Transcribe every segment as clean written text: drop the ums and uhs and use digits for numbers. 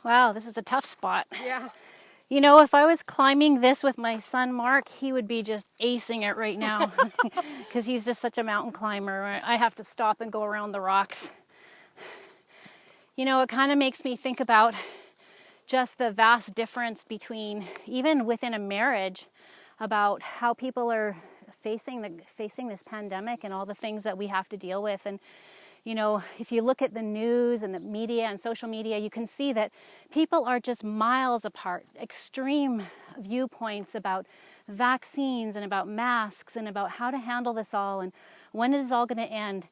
Wow, this is a tough spot. Yeah. You know, if I was climbing this with my son Mark, he would be just acing it right now because he's just such a mountain climber. I have to stop and go around the rocks. You know, it kind of makes me think about just the vast difference between, even within a marriage, about how people are facing this pandemic and all the things that we have to deal with. And you know, if you look at the news and the media and social media, you can see that people are just miles apart, extreme viewpoints about vaccines and about masks and about how to handle this all and when it is all going to end.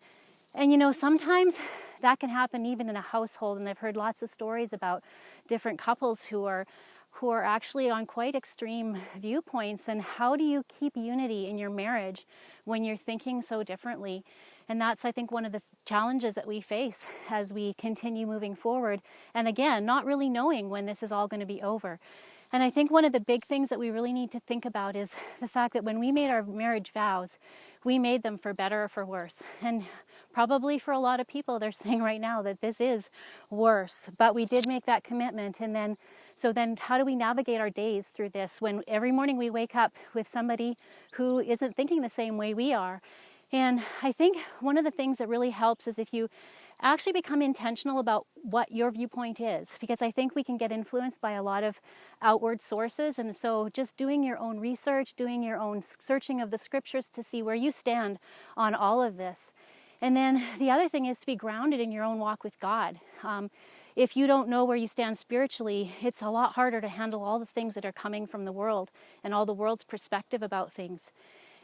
And you know, sometimes that can happen even in a household, and I've heard lots of stories about different couples who are actually on quite extreme viewpoints. And how do you keep unity in your marriage when you're thinking so differently? And that's, I think, one of the challenges that we face as we continue moving forward. And again, not really knowing when this is all going to be over. And I think one of the big things that we really need to think about is the fact that when we made our marriage vows, we made them for better or for worse. And probably for a lot of people, they're saying right now that this is worse. But we did make that commitment. And then how do we navigate our days through this when every morning we wake up with somebody who isn't thinking the same way we are? And I think one of the things that really helps is if you actually become intentional about what your viewpoint is, because I think we can get influenced by a lot of outward sources. And so just doing your own research, doing your own searching of the scriptures to see where you stand on all of this. And then the other thing is to be grounded in your own walk with God. If you don't know where you stand spiritually, it's a lot harder to handle all the things that are coming from the world and all the world's perspective about things.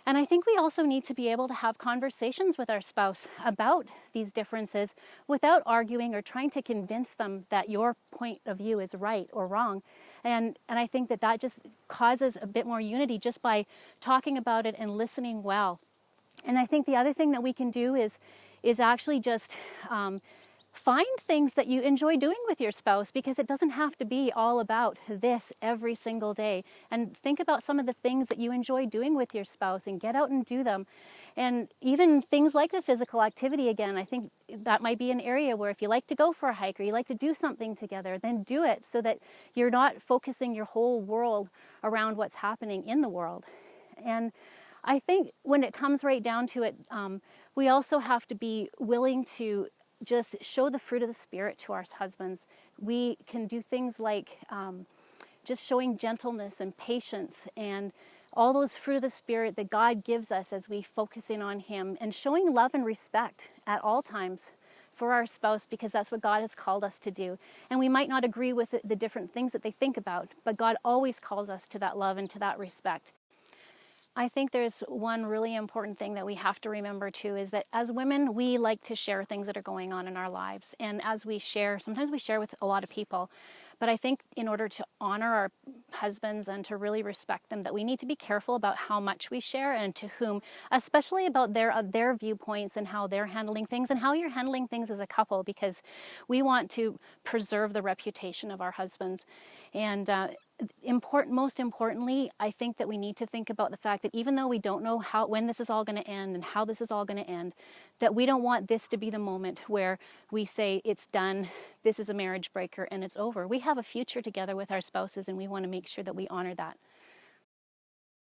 And I think we also need to be able to have conversations with our spouse about these differences without arguing or trying to convince them that your point of view is right or wrong. And I think that just causes a bit more unity just by talking about it and listening well. And I think the other thing that we can do is actually just find things that you enjoy doing with your spouse, because it doesn't have to be all about this every single day. And think about some of the things that you enjoy doing with your spouse and get out and do them. And even things like the physical activity, again, I think that might be an area where if you like to go for a hike or you like to do something together, then do it so that you're not focusing your whole world around what's happening in the world. And I think when it comes right down to it, we also have to be willing to just show the fruit of the Spirit to our husbands. We can do things like just showing gentleness and patience and all those fruit of the Spirit that God gives us as we focus in on Him, and showing love and respect at all times for our spouse, because that's what God has called us to do. And we might not agree with the different things that they think about, but God always calls us to that love and to that respect. I think there's one really important thing that we have to remember too, is that as women, we like to share things that are going on in our lives. And as we share, sometimes we share with a lot of people. But I think in order to honor our husbands and to really respect them, that we need to be careful about how much we share and to whom, especially about their viewpoints and how they're handling things and how you're handling things as a couple, because we want to preserve the reputation of our husbands. And most importantly, I think that we need to think about the fact that even though we don't know when this is all going to end and how this is all going to end, that we don't want this to be the moment where we say it's done, this is a marriage breaker, and it's over. We have a future together with our spouses, and we want to make sure that we honor that.